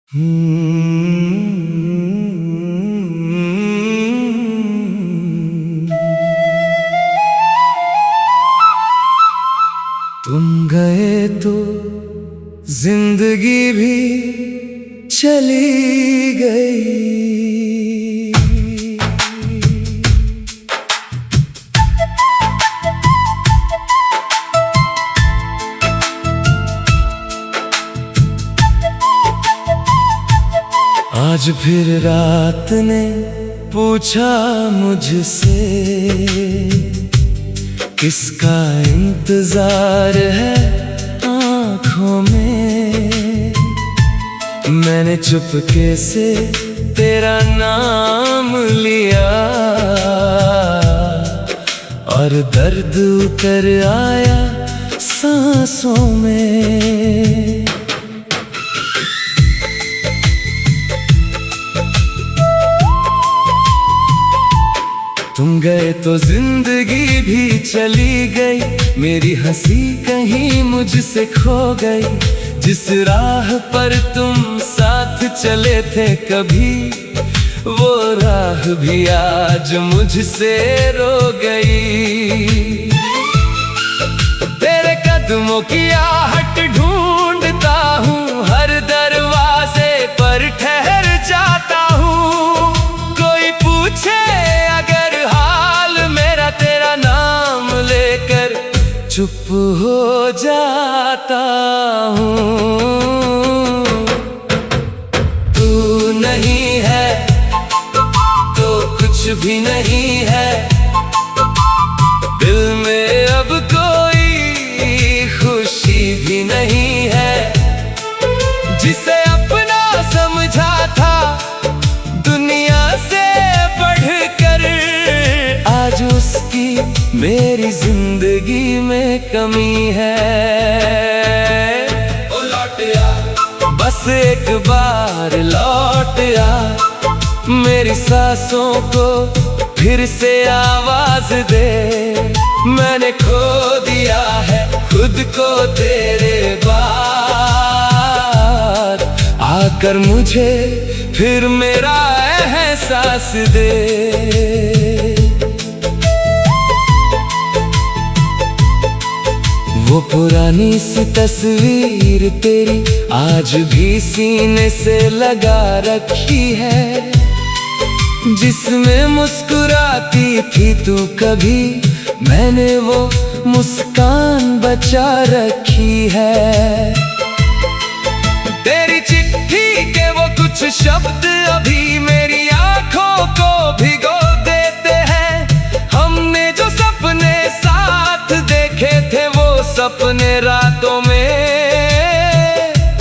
तुम गए तो जिंदगी भी चली गई। आज फिर रात ने पूछा मुझसे, किसका इंतजार है आँखों में। मैंने चुपके से तेरा नाम लिया और दर्द उतर आया सांसों में। तुम गए तो जिंदगी भी चली गई, मेरी हंसी कहीं मुझसे खो गई। जिस राह पर तुम साथ चले थे कभी, वो राह भी आज मुझसे रो गई। तेरे कदमों की आहट ढूंढता हूँ, हर दरवाजे पर ठहर जाता हूँ। कोई पूछे अगर हाल मेरा, तेरा नाम लेकर चुप हो जाता हूँ। तू नहीं है तो कुछ भी नहीं है, दिल में अब कोई खुशी भी नहीं है। जिसे अपना समझा था दुनिया से बढ़कर, आज उसकी मेरी जिंदगी में कमी है। ओ लौट आ, बस एक बार लौट आ, मेरी सांसों को फिर से आवाज दे। मैंने खो दिया है खुद को तेरे बाद, आकर मुझे फिर मेरा एहसास दे। वो पुरानी सी तस्वीर तेरी आज भी सीने से लगा रखी है, जिसमें मुस्कुराती थी तू कभी, मैंने वो मुस्कान बचा रखी है। तेरी चिट्ठी के वो कुछ शब्द अभी मेरी आंखों को भिगो देते हैं। हमने जो सपने साथ देखे थे, वो सपने रातों में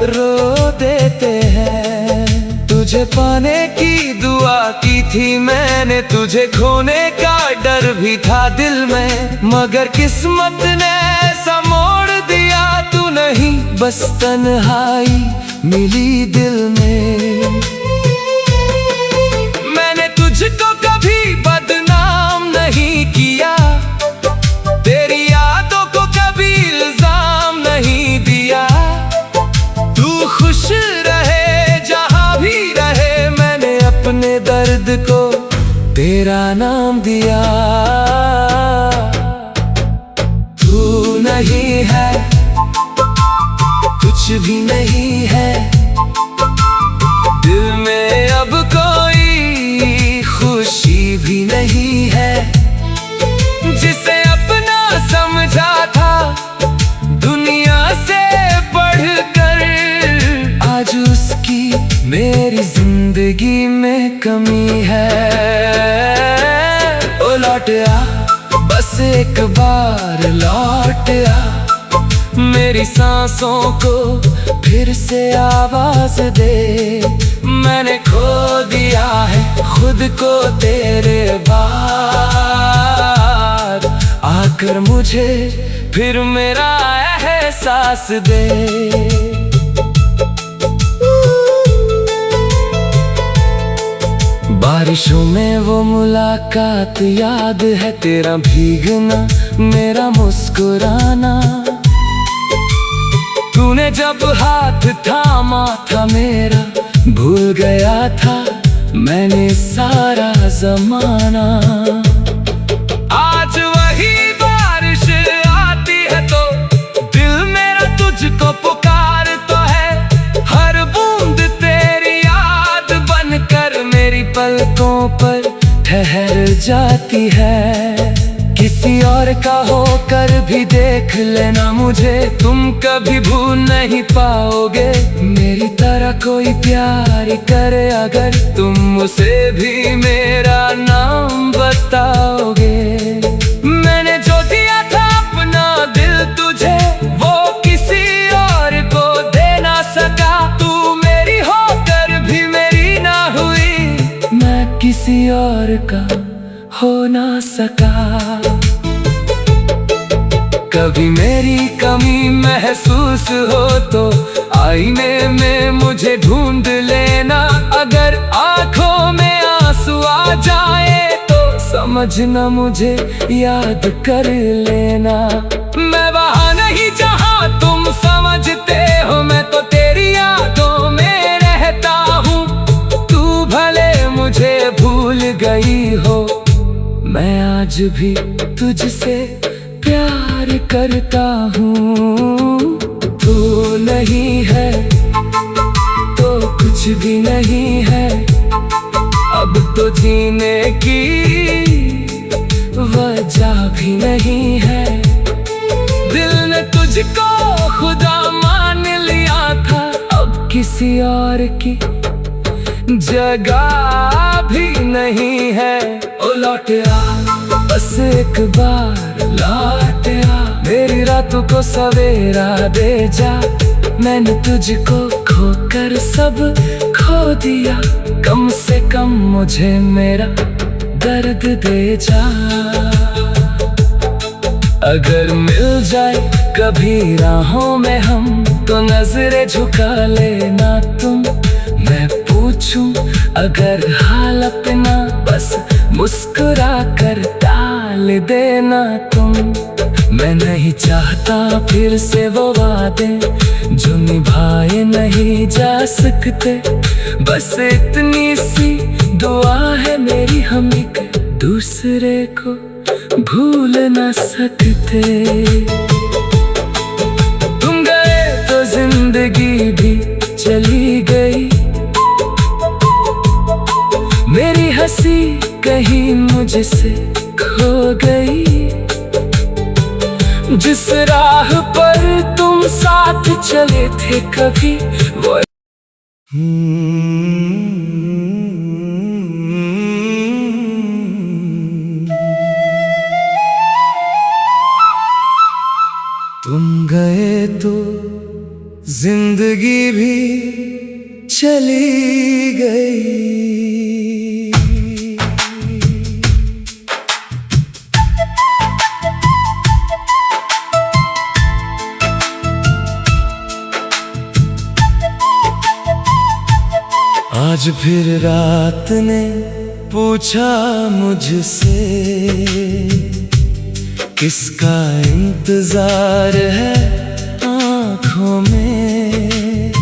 रो देते हैं। तुझे पाने की दुआ की थी मैंने, तुझे खोने का डर भी था दिल में, मगर किस्मत ने ऐसा मोड़ दिया। तू नहीं बस तन्हाई मिली दिल में। मैंने तुझको कभी बदनाम नहीं किया, तेरी यादों को कभी इल्जाम नहीं दिया। तू खुश रहे जहां भी रहे, मैंने अपने दर्द को तेरा नाम दिया। तू नहीं है कुछ भी नहीं है, दिल में अब कोई खुशी भी नहीं है। जिसे अपना समझा था दुनिया से बढ़कर, आज उसकी मेरी जिंदगी में कमी है। ओ लौट आ, बस एक बार लौट आ, मेरी सांसों को फिर से आवाज दे। मैंने खो दिया है खुद को तेरे बाद, आकर मुझे फिर मेरा एहसास दे। बारिशों में वो मुलाकात याद है, तेरा भीगना मेरा मुस्कुराना। तूने जब हाथ थामा था मेरा, गया था मैंने सारा जमाना। आज वही बारिश आती है तो दिल मेरा तुझको पुकार तो है। हर बूंद तेरी याद बनकर मेरी पलकों पर ठहर जाती है। किसी और का होकर भी देख लेना मुझे, तुम कभी भूल नहीं पाओगे। मेरी तरह कोई प्यार करे अगर तुम उसे भी मेरा नाम बताओगे। मैंने जो दिया था अपना दिल तुझे वो किसी और को दे ना सका। तू मेरी होकर भी मेरी ना हुई, मैं किसी और का हो ना सका। कभी मेरी कमी महसूस हो तो आईने में मुझे ढूंढ लेना। अगर आंखों में आंसू आ जाए तो समझना मुझे याद कर लेना। मैं वहाँ नहीं जहाँ तुम समझते हो, मैं तो तेरी यादों में रहता हूँ। तू भले मुझे भूल गई हो, मैं आज भी तुझसे प्यार करता हूँ। तू नहीं है तो कुछ भी नहीं है, अब तो जीने की वजह भी नहीं है। दिल ने तुझको खुदा मान लिया था, अब किसी और की जगह भी नहीं है। ओ लौट आ बस एक बार लौट आ, मेरी रातों को सवेरा दे जा। मैंने तुझको खोकर सब खो दिया, कम से कम मुझे मेरा दर्द दे जा। अगर मिल जाए कभी राहों में हम तो नजरें झुका लेना तुम। मैं पूछूं अगर हाल अपना बस मुस्कुरा कर टाल देना तुम। मैं नहीं चाहता फिर से वो वादे जो निभाए नहीं जा सकते। बस इतनी सी दुआ है मेरी, हम एक दूसरे को भूल ना सकते। तुम गए तो जिंदगी भी चली गई, मेरी हंसी कहीं मुझसे खो गई। जिस राह पर तुम साथ चले थे कभी वो तुम गए तो जिंदगी भी चली गई। आज फिर रात ने पूछा मुझसे किसका इंतजार है आँखों में।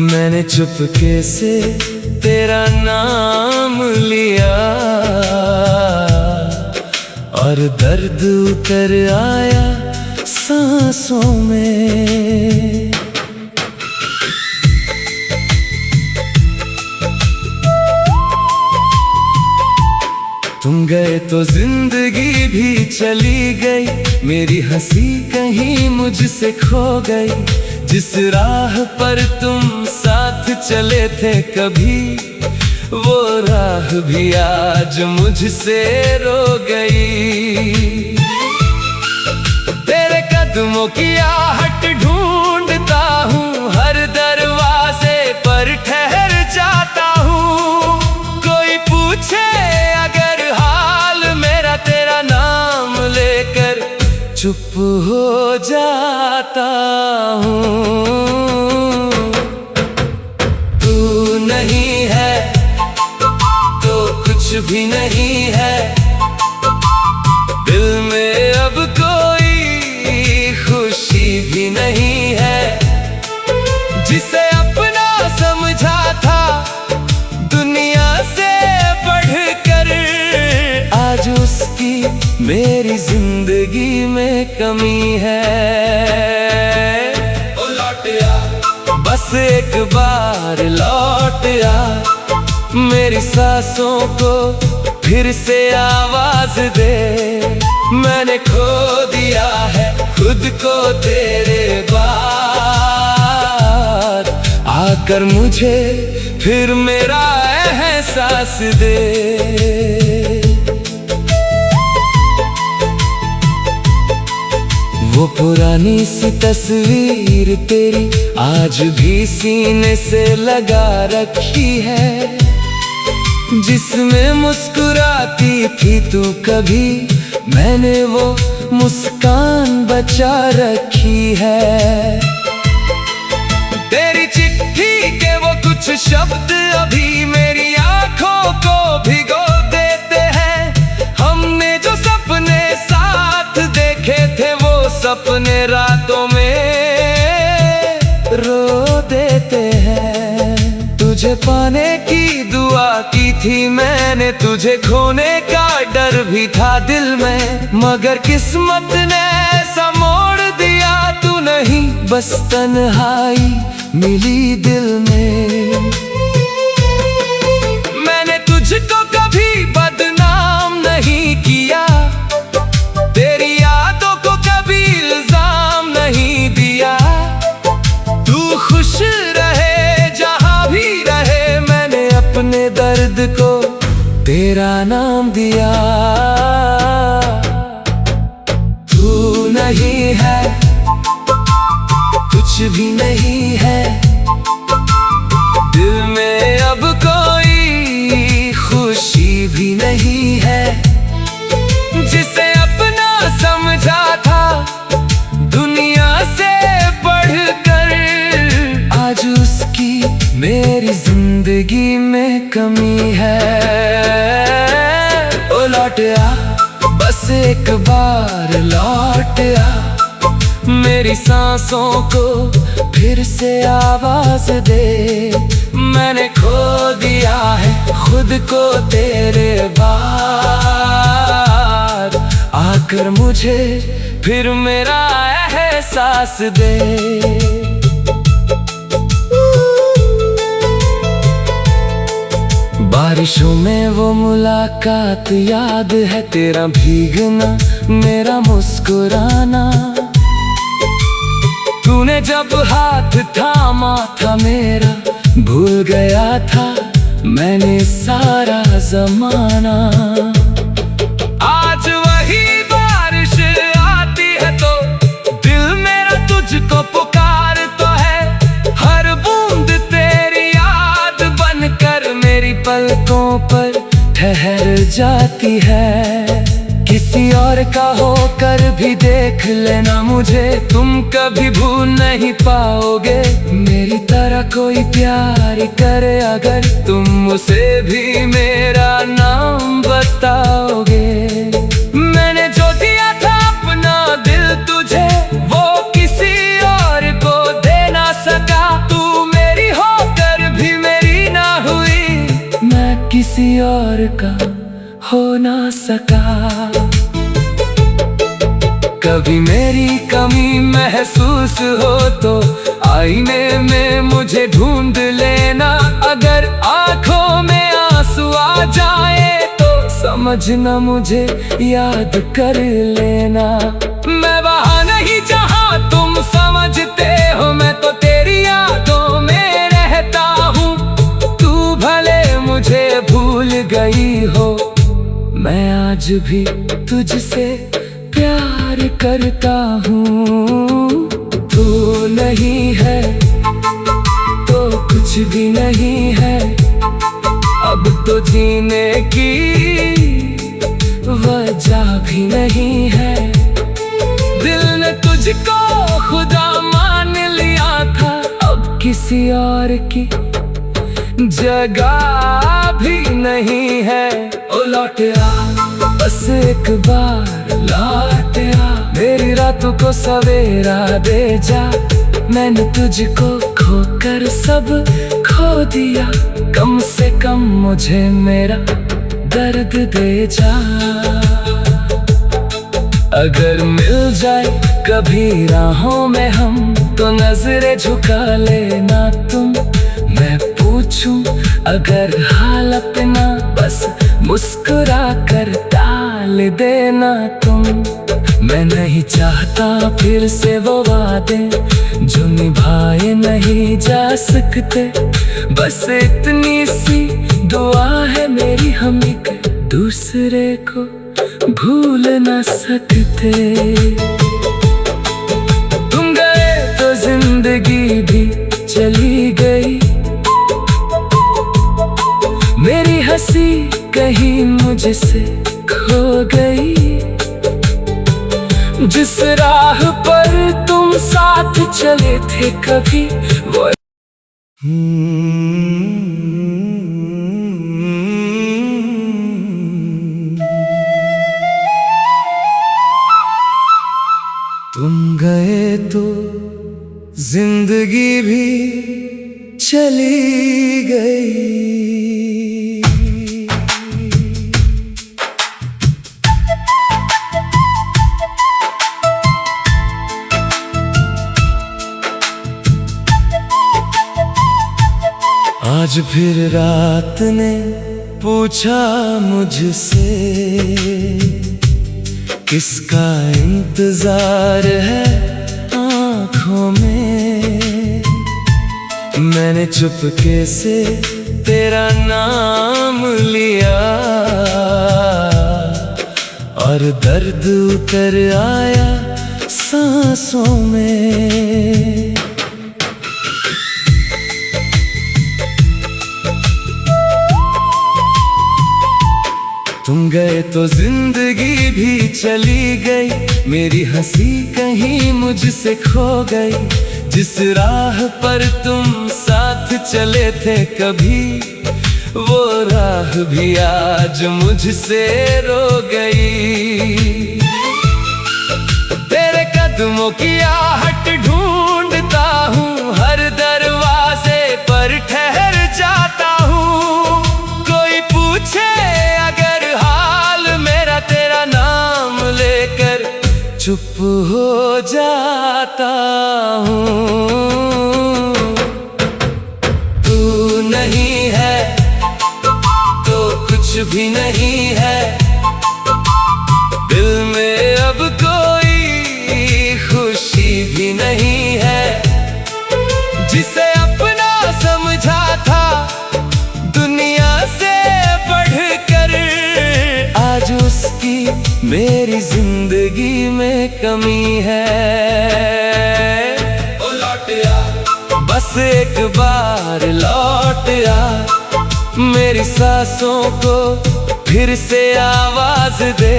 मैंने चुपके से तेरा नाम लिया और दर्द उतर आया सांसों में। तुम गए तो जिंदगी भी चली गई, मेरी हंसी कहीं मुझसे खो गई। जिस राह पर तुम साथ चले थे कभी वो राह भी आज मुझसे रो गई। तेरे कदमों की आहट ढूंढता हूँ, हर दरवाजे पर ठहर जाता हूँ। कोई पूछे अगर हाल मेरा, तेरा नाम लेकर चुप हो जाता हूँ। तू नहीं है तो कुछ भी नहीं है, दिल में अब कोई खुशी भी नहीं है। जिसे अपना समझा था कमी है। ओ लौट आ, बस एक बार लौट आ, मेरी सांसों को फिर से आवाज दे। मैंने खो दिया है खुद को तेरे बाद, आकर मुझे फिर मेरा एहसास दे। वो पुरानी सी तस्वीर तेरी आज भी सीने से लगा रखी है, जिसमें मुस्कुराती थी तू कभी, मैंने वो मुस्कान बचा रखी है। तेरी चिट्ठी के वो कुछ शब्द अभी मेरी आंखों को भिगो देते हैं। हमने जो सपने साथ देखे थे वो सपने रातों में रो देते हैं। तुझे पाने की दुआ की थी मैंने, तुझे खोने का डर भी था दिल में, मगर किस्मत ने ऐसा मोड़ दिया तू नहीं, बस तन्हाई मिली दिल में। मैंने तुझको कभी बदनाम नहीं किया, तेरी यादों को कभी इल्जाम नहीं दिया। तू खुश रहे जहां भी रहे, मैंने अपने दर्द को तेरा नाम दिया। तू नहीं है कुछ भी नहीं है, दिल में अब कोई खुशी भी नहीं है। जिसे अपना समझा था दुनिया से बढ़कर, आज उसकी मेरी जिंदगी में कमी है। ओ लौट आ, बस एक बार लौट आ, मेरी सांसों को फिर से आवाज दे। मैंने खो दिया है खुद को तेरे बाद, आकर मुझे फिर मेरा एहसास दे। बारिशों में वो मुलाकात याद है, तेरा भीगना मेरा मुस्कुराना। तूने जब हाथ थामा था मेरा, भूल गया था मैंने सारा जमाना। आज वही बारिश आती है तो दिल मेरा तुझको पुकार तो है। हर बूंद तेरी याद बनकर मेरी पलकों पर ठहर जाती है। किसी और का होकर भी देख लेना मुझे, तुम कभी भूल नहीं पाओगे। मेरी तरह कोई प्यार करे अगर, तुम उसे भी मेरा नाम बताओगे। मैंने जो दिया था अपना दिल तुझे, वो किसी और को दे ना सका। तू मेरी होकर भी मेरी ना हुई, मैं किसी और का हो ना सका। कभी मेरी कमी महसूस हो तो आईने में मुझे ढूंढ लेना। अगर आंखों में आंसू आ जाए तो समझना मुझे याद कर लेना। मैं वहां नहीं जहां तुम समझते हो, मैं तो तेरी यादों में रहता हूँ। तू भले मुझे भूल गई हो, मैं आज भी तुझसे प्यार करता हूँ। तू नहीं है तो कुछ भी नहीं है, अब तो जीने की वजह भी नहीं है। दिल ने तुझको खुदा मान लिया था, अब किसी और की जगह भी नहीं है। ओ लौट आ, बस एक बार लौट आ, मेरी रातों को सवेरा दे जा। मैंने तुझको खोकर सब खो दिया, कम से कम मुझे मेरा दर्द दे जा। अगर मिल जाए कभी राहों में हम, तो नजरें झुका लेना तुम। मैं पूछूं अगर हाल अपना, बस मुस्कुरा कर टाल देना तुम। मैं नहीं चाहता फिर से वो वादे जो निभाए नहीं जा सकते। बस इतनी सी दुआ है मेरी, हम एक दूसरे को भूल न सकते। तुम गए तो जिंदगी भी चली गई, मेरी हंसी कहीं मुझसे खो गई। जिस राह पर तुम साथ चले थे कभी, वो तुम गए तो जिंदगी भी चली गई। आज फिर रात ने पूछा मुझसे, किसका इंतजार है आँखों में। मैंने चुपके से तेरा नाम लिया, और दर्द उतर आया सांसों में। तुम गए तो जिंदगी भी चली गई, मेरी हंसी कहीं मुझसे खो गई। जिस राह पर तुम साथ चले थे कभी, वो राह भी आज मुझसे रो गई। तेरे कदमों की आहट ढूंढता हूँ, हर दरवाजे पर ठहर जाता हूँ। कोई पूछे अगर हाल मेरा, तेरा नाम लेकर चुप हो जाता हूँ। तू नहीं है तो कुछ भी नहीं है, दिल में अब कोई खुशी भी नहीं है। जिसे अपना समझा था दुनिया से बढ़कर, आज उसकी मेरी जिंदगी में कमी है। ओ लौट आ, बस एक बार लौट आ, मेरी सांसों को फिर से आवाज दे।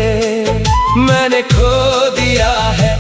मैंने खो दिया है